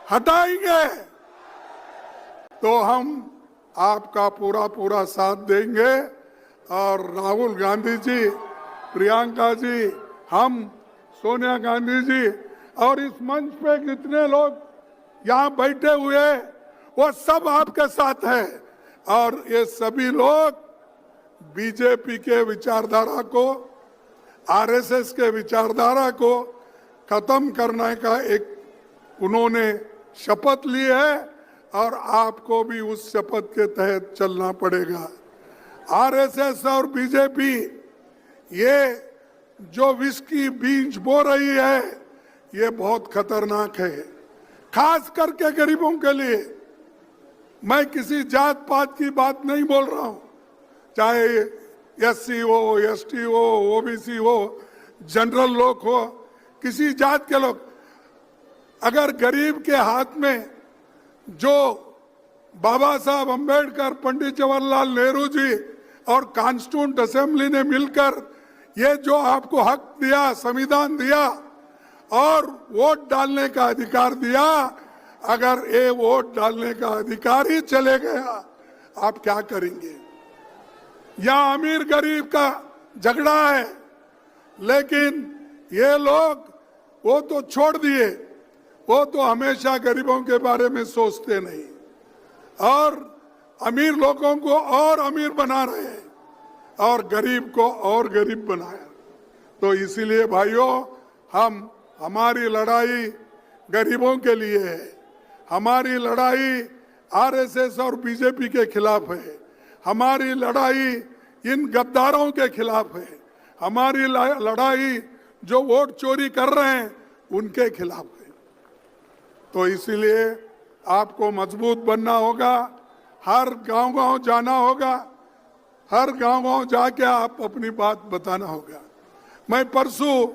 हटाएंगे तो हम आपका पूरा पूरा साथ देंगे। और राहुल गांधी जी, प्रियंका जी, हम, सोनिया गांधी जी और इस मंच पे जितने लोग यहाँ बैठे हुए वो सब आपके साथ है। और ये सभी लोग बीजेपी के विचारधारा को, आरएसएस के विचारधारा को खत्म करने का एक उन्होंने शपथ ली है और आपको भी उस शपथ के तहत चलना पड़ेगा। आरएसएस और बीजेपी ये जो विष की बीज बो रही है ये बहुत खतरनाक है, खास करके गरीबों के लिए। मैं किसी जात पात की बात नहीं बोल रहा हूं, चाहे एससी हो, एसटी हो, ओबीसी हो, जनरल लोग हो, किसी जात के लोग। अगर गरीब के हाथ में जो बाबा साहब अंबेडकर, पंडित जवाहरलाल नेहरू जी और कॉन्स्टिट्यूंट असेंबली ने मिलकर ये जो आपको हक दिया, संविधान दिया और वोट डालने का अधिकार दिया, अगर ये वोट डालने का अधिकार ही चले गया, आप क्या करेंगे? यहाँ अमीर गरीब का झगड़ा है, लेकिन ये लोग वो तो छोड़ दिए, वो तो हमेशा गरीबों के बारे में सोचते नहीं और अमीर लोगों को और अमीर बना रहे हैं और गरीब को और गरीब बनाया। तो इसीलिए भाइयों, हमारी लड़ाई गरीबों के लिए है, हमारी लड़ाई आरएसएस और बीजेपी के खिलाफ है, हमारी लड़ाई इन गद्दारों के खिलाफ है, हमारी लड़ाई जो वोट चोरी कर रहे हैं उनके खिलाफ है। तो इसीलिए आपको मजबूत बनना होगा, हर गांव-गांव जाना होगा, हर गांव-गांव जाके आप अपनी बात बताना होगा। मैं परसों,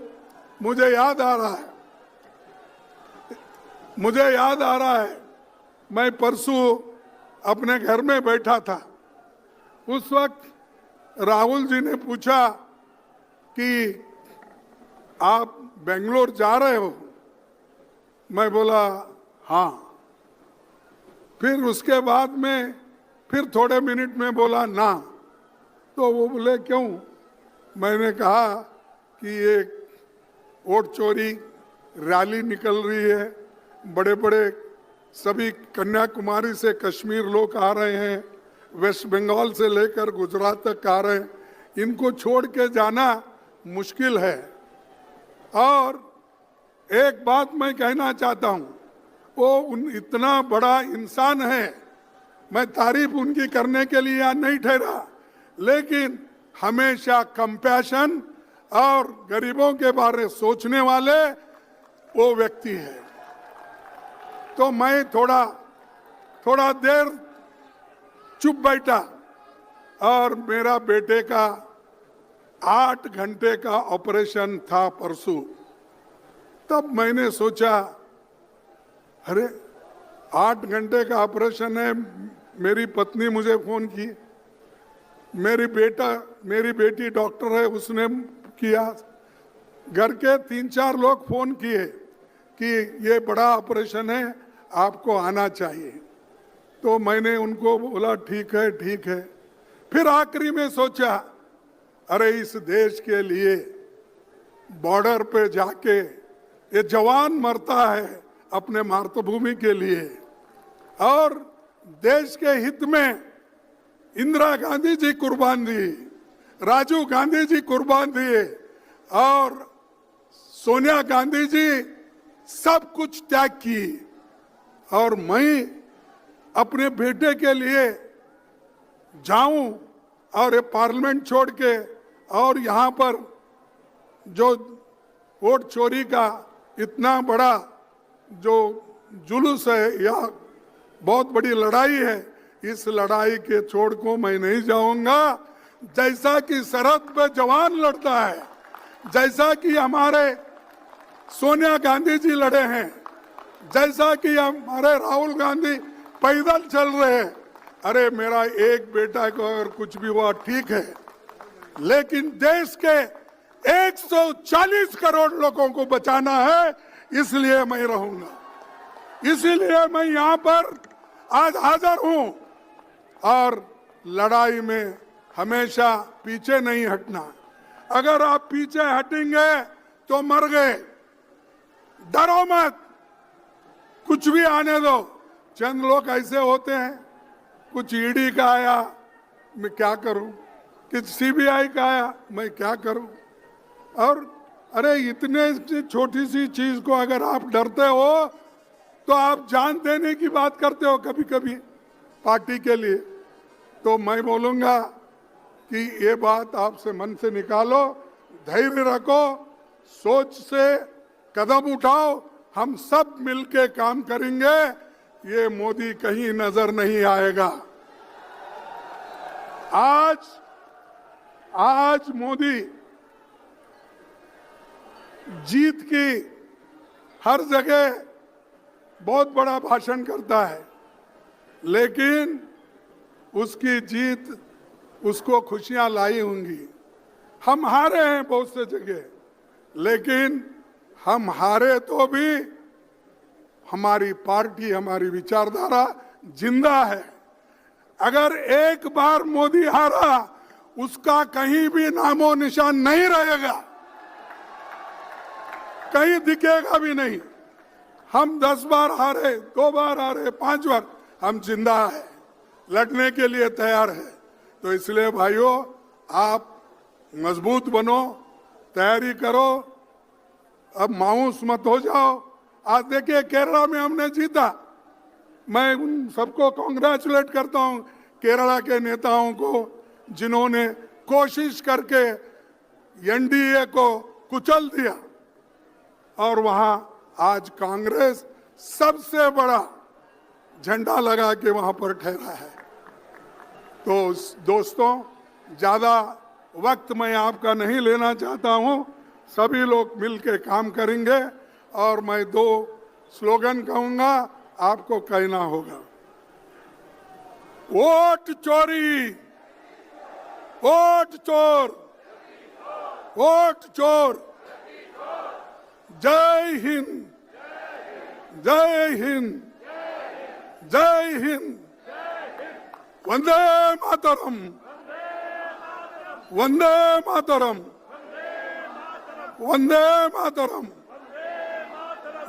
मुझे याद आ रहा है, मैं परसों अपने घर में बैठा था। उस वक्त राहुल जी ने पूछा कि आप बेंगलोर जा रहे हो? मैं बोला हाँ। फिर उसके बाद में फिर थोड़े मिनट में बोला ना। तो वो बोले क्यों? मैंने कहा कि ये वोट चोरी रैली निकल रही है, बड़े बड़े सभी कन्याकुमारी से कश्मीर लोग आ रहे हैं, वेस्ट बंगाल से लेकर गुजरात तक आ रहे हैं, इनको छोड़ के जाना मुश्किल है। और एक बात मैं कहना चाहता हूँ, वो इतना बड़ा इंसान है, मैं तारीफ उनकी करने के लिए यहाँ नहीं ठहरा, लेकिन हमेशा कंपैशन और गरीबों के बारे में सोचने वाले वो व्यक्ति है। तो मैं थोड़ा देर चुप बैठा और मेरा बेटे का 8 घंटे का ऑपरेशन था परसों। तब मैंने सोचा, अरे 8 घंटे का ऑपरेशन है। मेरी पत्नी मुझे फोन की, मेरी बेटी डॉक्टर है, उसने किया, घर के 3-4 लोग फोन किए कि ये बड़ा ऑपरेशन है, आपको आना चाहिए। तो मैंने उनको बोला ठीक है। फिर आखिरी में सोचा, अरे इस देश के लिए बॉर्डर पे जाके ये जवान मरता है अपने मातृभूमि के लिए, और देश के हित में इंदिरा गांधी जी कुर्बान दी, राजीव गांधी जी कुर्बान दिए और सोनिया गांधी जी सब कुछ त्याग की, और मैं अपने बेटे के लिए जाऊं और ये पार्लियामेंट छोड़ के और यहाँ पर जो वोट चोरी का इतना बड़ा जो जुलूस है या बहुत बड़ी लड़ाई है, इस लड़ाई के छोड़ को मैं नहीं जाऊंगा। जैसा कि सरहद पे जवान लड़ता है, जैसा कि हमारे सोनिया गांधी जी लड़े हैं, जैसा कि हमारे राहुल गांधी पैदल चल रहे हैं। अरे मेरा एक बेटा को अगर कुछ भी हुआ ठीक है, लेकिन देश के 140 करोड़ लोगों को बचाना है, इसलिए मैं रहूंगा। इसीलिए मैं यहाँ पर आज हाजिर हूं और लड़ाई में हमेशा पीछे नहीं हटना। अगर आप पीछे हटेंगे तो मर गए। डरो मत, कुछ भी आने दो। चंद लोग ऐसे होते हैं, कुछ ईडी का आया मैं क्या करूं, कुछ सीबीआई का आया मैं क्या करूं। और अरे इतने छोटी सी चीज को अगर आप डरते हो तो आप जान देने की बात करते हो कभी कभी पार्टी के लिए। तो मैं बोलूंगा कि ये बात आपसे मन से निकालो, धैर्य रखो, सोच से कदम उठाओ, हम सब मिलके काम करेंगे। ये मोदी कहीं नजर नहीं आएगा। आज मोदी जीत की हर जगह बहुत बड़ा भाषण करता है, लेकिन उसकी जीत उसको खुशियां लाई होंगी। हम हारे हैं बहुत से जगह, लेकिन हम हारे तो भी हमारी पार्टी, हमारी विचारधारा जिंदा है। अगर एक बार मोदी हारा, उसका कहीं भी नामो निशान नहीं रहेगा, कहीं दिखेगा भी नहीं। हम 10 बार हारे, 2 बार हारे, 5 बार, हम जिंदा है, लड़ने के लिए तैयार है। तो इसलिए भाइयों, आप मजबूत बनो, तैयारी करो, अब मायूस मत हो जाओ। आज देखिए केरला में हमने जीता, मैं उन सबको कांग्रेचुलेट करता हूं, केरला के नेताओं को जिन्होंने कोशिश करके एनडीए को कुचल दिया। और वहां आज कांग्रेस सबसे बड़ा झंडा लगा के वहां पर ठहरा है। तो दोस्तों, ज्यादा वक्त मैं आपका नहीं लेना चाहता हूं, सभी लोग मिलके काम करेंगे और मैं 2 स्लोगन कहूंगा, आपको कहना होगा। वोट चोरी, वोट चोर, वोट चोर। जय हिंद, जय हिंद, जय हिंद। वंदे मातरम, वंदे मातरम, वंदे मातरम।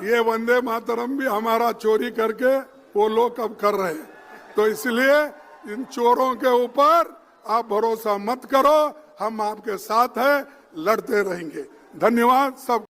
ये वंदे मातरम भी हमारा चोरी करके वो लोग अब कर रहे हैं। तो इसलिए इन चोरों के ऊपर आप भरोसा मत करो, हम आपके साथ हैं, लड़ते रहेंगे। धन्यवाद सब।